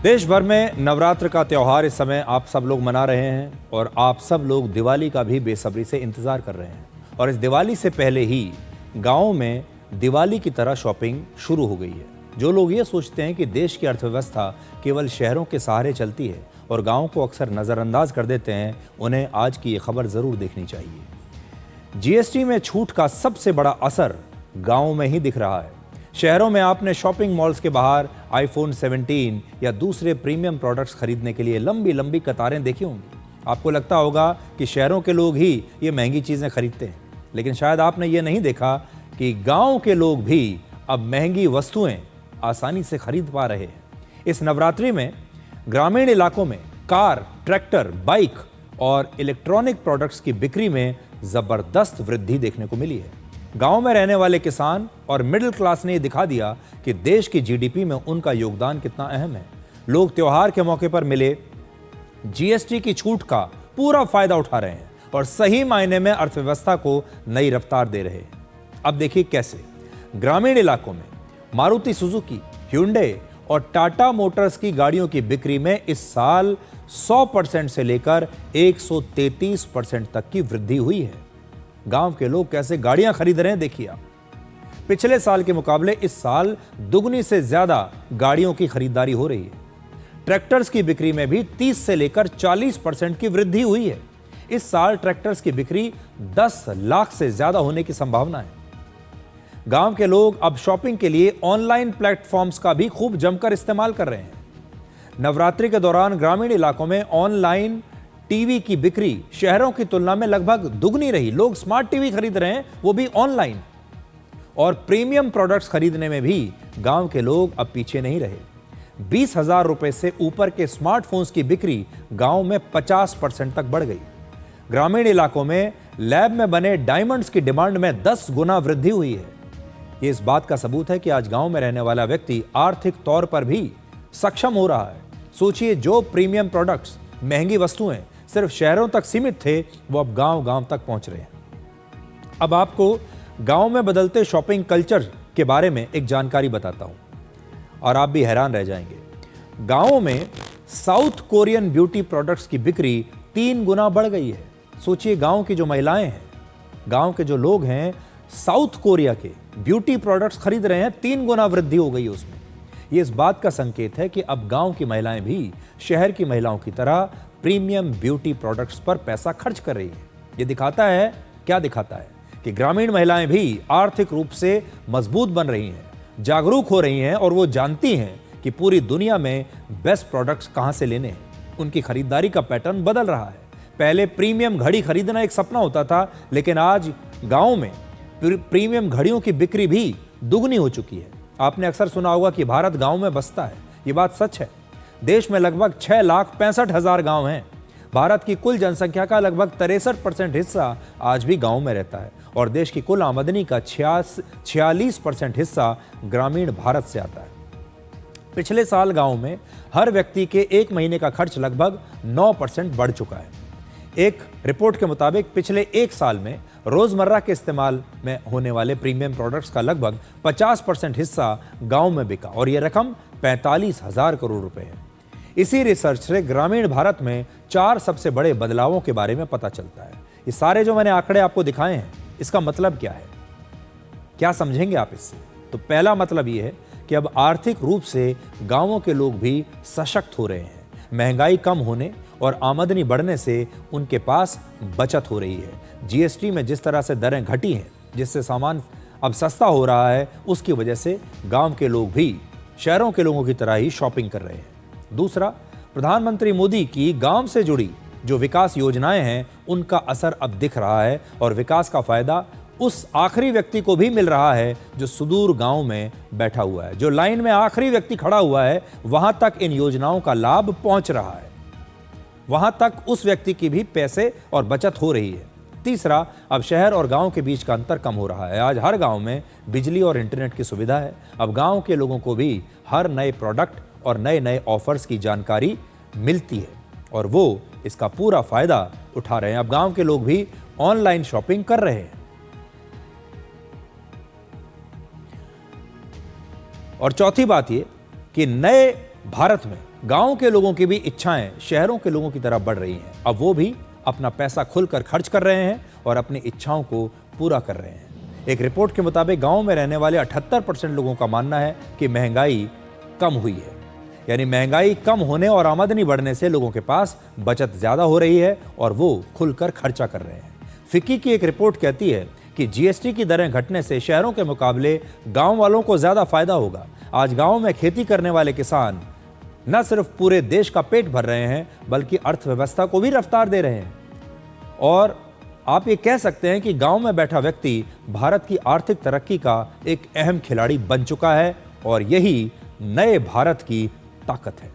देश भर में नवरात्र का त्यौहार इस समय आप सब लोग मना रहे हैं और आप सब लोग दिवाली का भी बेसब्री से इंतजार कर रहे हैं। और इस दिवाली से पहले ही गाँव में दिवाली की तरह शॉपिंग शुरू हो गई है। जो लोग ये सोचते हैं कि देश की अर्थव्यवस्था केवल शहरों के सहारे चलती है और गाँव को अक्सर नज़रअंदाज कर देते हैं, उन्हें आज की ये खबर ज़रूर देखनी चाहिए। जीएसटी में छूट का सबसे बड़ा असर गाँव में ही दिख रहा है। शहरों में आपने शॉपिंग मॉल्स के बाहर आईफोन 17 या दूसरे प्रीमियम प्रोडक्ट्स खरीदने के लिए लंबी लंबी कतारें देखी होंगी। आपको लगता होगा कि शहरों के लोग ही ये महंगी चीज़ें खरीदते हैं, लेकिन शायद आपने ये नहीं देखा कि गांव के लोग भी अब महंगी वस्तुएं आसानी से खरीद पा रहे हैं। इस नवरात्रि में ग्रामीण इलाकों में कार, ट्रैक्टर, बाइक और इलेक्ट्रॉनिक प्रोडक्ट्स की बिक्री में ज़बरदस्त वृद्धि देखने को मिली है। गांव में रहने वाले किसान और मिडिल क्लास ने दिखा दिया कि देश की जीडीपी में उनका योगदान कितना अहम है। लोग त्योहार के मौके पर मिले जीएसटी की छूट का पूरा फायदा उठा रहे हैं और सही मायने में अर्थव्यवस्था को नई रफ्तार दे रहे हैं। अब देखिए कैसे ग्रामीण इलाकों में मारुति सुजुकी, hyundai और टाटा मोटर्स की गाड़ियों की बिक्री में इस साल 100% से लेकर 133% तक की वृद्धि हुई है। गांव के लोग कैसे गाड़ियां खरीद रहे हैं देखिए आप। पिछले साल के मुकाबले इस साल दुगनी से ज्यादा गाड़ियों की खरीदारी हो रही है। ट्रैक्टर्स की बिक्री में भी 30 से लेकर 40% की वृद्धि हुई है। इस साल ट्रैक्टर्स की बिक्री 10 लाख से ज्यादा होने की संभावना है। गांव के लोग अब शॉपिंग के लिए ऑनलाइन प्लेटफॉर्म्स का भी खूब जमकर इस्तेमाल कर रहे हैं। नवरात्रि के दौरान ग्रामीण इलाकों में ऑनलाइन टीवी की बिक्री शहरों की तुलना में लगभग दुगनी रही। लोग स्मार्ट टीवी खरीद रहे हैं, वो भी ऑनलाइन। और प्रीमियम प्रोडक्ट्स खरीदने में भी गांव के लोग अब पीछे नहीं रहे। 20,000 रुपए से ऊपर के स्मार्टफोन्स की बिक्री गांव में 50% तक बढ़ गई। ग्रामीण इलाकों में लैब में बने डायमंड्स की डिमांड में 10 गुना वृद्धि हुई है। ये इस बात का सबूत है कि आज गांव में रहने वाला व्यक्ति आर्थिक तौर पर भी सक्षम हो रहा है। सोचिए, जो प्रीमियम प्रोडक्ट्स, महंगी वस्तुएं सिर्फ शहरों तक सीमित थे, वो अब गांव-गांव तक पहुंच रहे हैं। अब आपको गांव में बदलते शॉपिंग कल्चर के बारे में एक जानकारी बताता हूं और आप भी हैरान रह जाएंगे। गांवों में साउथ कोरियन ब्यूटी प्रोडक्ट्स की बिक्री 3 गुना बढ़ गई है। सोचिए, गांव की जो महिलाएं हैं, गांव के जो लोग हैं, साउथ कोरिया के ब्यूटी प्रोडक्ट्स खरीद रहे हैं। 3 गुना वृद्धि हो गई है उसमें। ये इस बात का संकेत है कि अब गांव की महिलाएं भी शहर की महिलाओं की तरह प्रीमियम ब्यूटी प्रोडक्ट्स पर पैसा खर्च कर रही है। ये दिखाता है, क्या दिखाता है, कि ग्रामीण महिलाएं भी आर्थिक रूप से मजबूत बन रही हैं, जागरूक हो रही हैं और वो जानती हैं कि पूरी दुनिया में बेस्ट प्रोडक्ट्स कहां से लेने हैं। उनकी खरीदारी का पैटर्न बदल रहा है। पहले प्रीमियम घड़ी खरीदना एक सपना होता था, लेकिन आज गाँव में प्रीमियम घड़ियों की बिक्री भी दुगनी हो चुकी है। आपने अक्सर सुना होगा कि भारत गांव में बसता है। ये बात सच है। देश में लगभग 6,65,000 गांव हैं। भारत की कुल जनसंख्या का लगभग 63% हिस्सा आज भी गांव में रहता है और देश की कुल आमदनी का 46% हिस्सा ग्रामीण भारत से आता है। पिछले साल गांव में हर व्यक्ति के 1 महीने का खर्च लगभग 9% बढ़ चुका है। एक रिपोर्ट के मुताबिक पिछले 1 साल में रोजमर्रा के इस्तेमाल में होने वाले प्रीमियम प्रोडक्ट्स का लगभग 50% हिस्सा गांव में बिका और यह रकम 45,000 करोड़ रुपए है। इसी रिसर्च से ग्रामीण भारत में 4 सबसे बड़े बदलावों के बारे में पता चलता है। ये सारे जो मैंने आंकड़े आपको दिखाए हैं, इसका मतलब क्या है, क्या समझेंगे आप इससे? तो पहला मतलब यह है कि अब आर्थिक रूप से गांवों के लोग भी सशक्त हो रहे हैं। महंगाई कम होने और आमदनी बढ़ने से उनके पास बचत हो रही है। जीएसटी में जिस तरह से दरें घटी हैं, जिससे सामान अब सस्ता हो रहा है, उसकी वजह से गांव के लोग भी शहरों के लोगों की तरह ही शॉपिंग कर रहे हैं। दूसरा, प्रधानमंत्री मोदी की गांव से जुड़ी जो विकास योजनाएं हैं, उनका असर अब दिख रहा है और विकास का फायदा उस आखिरी व्यक्ति को भी मिल रहा है जो सुदूर गांव में बैठा हुआ है। जो लाइन में आखिरी व्यक्ति खड़ा हुआ है, वहां तक इन योजनाओं का लाभ पहुंच रहा है। वहां तक उस व्यक्ति की भी पैसे और बचत हो रही है। तीसरा, अब शहर और गांव के बीच का अंतर कम हो रहा है। आज हर गांव में बिजली और इंटरनेट की सुविधा है। अब गांव के लोगों को भी हर नए प्रोडक्ट और नए नए ऑफर्स की जानकारी मिलती है और वो इसका पूरा फायदा उठा रहे हैं। अब गांव के लोग भी ऑनलाइन शॉपिंग कर रहे हैं। और चौथी बात ये कि नए भारत में गांव के लोगों की भी इच्छाएं शहरों के लोगों की तरह बढ़ रही हैं। अब वो भी अपना पैसा खुलकर खर्च कर रहे हैं और अपनी इच्छाओं को पूरा कर रहे हैं। एक रिपोर्ट के मुताबिक गांव में रहने वाले 78% लोगों का मानना है कि महंगाई कम हुई है। यानी महंगाई कम होने और आमदनी बढ़ने से लोगों के पास बचत ज्यादा हो रही है और वो खुलकर खर्चा कर रहे हैं। फिक्की की एक रिपोर्ट कहती है कि जीएसटी की दरें घटने से शहरों के मुकाबले गांव वालों को ज्यादा फायदा होगा। आज गांव में खेती करने वाले किसान न सिर्फ पूरे देश का पेट भर रहे हैं बल्कि अर्थव्यवस्था को भी रफ्तार दे रहे हैं। और आप ये कह सकते हैं कि गांव में बैठा व्यक्ति भारत की आर्थिक तरक्की का एक अहम खिलाड़ी बन चुका है और यही नए भारत की ताकत है।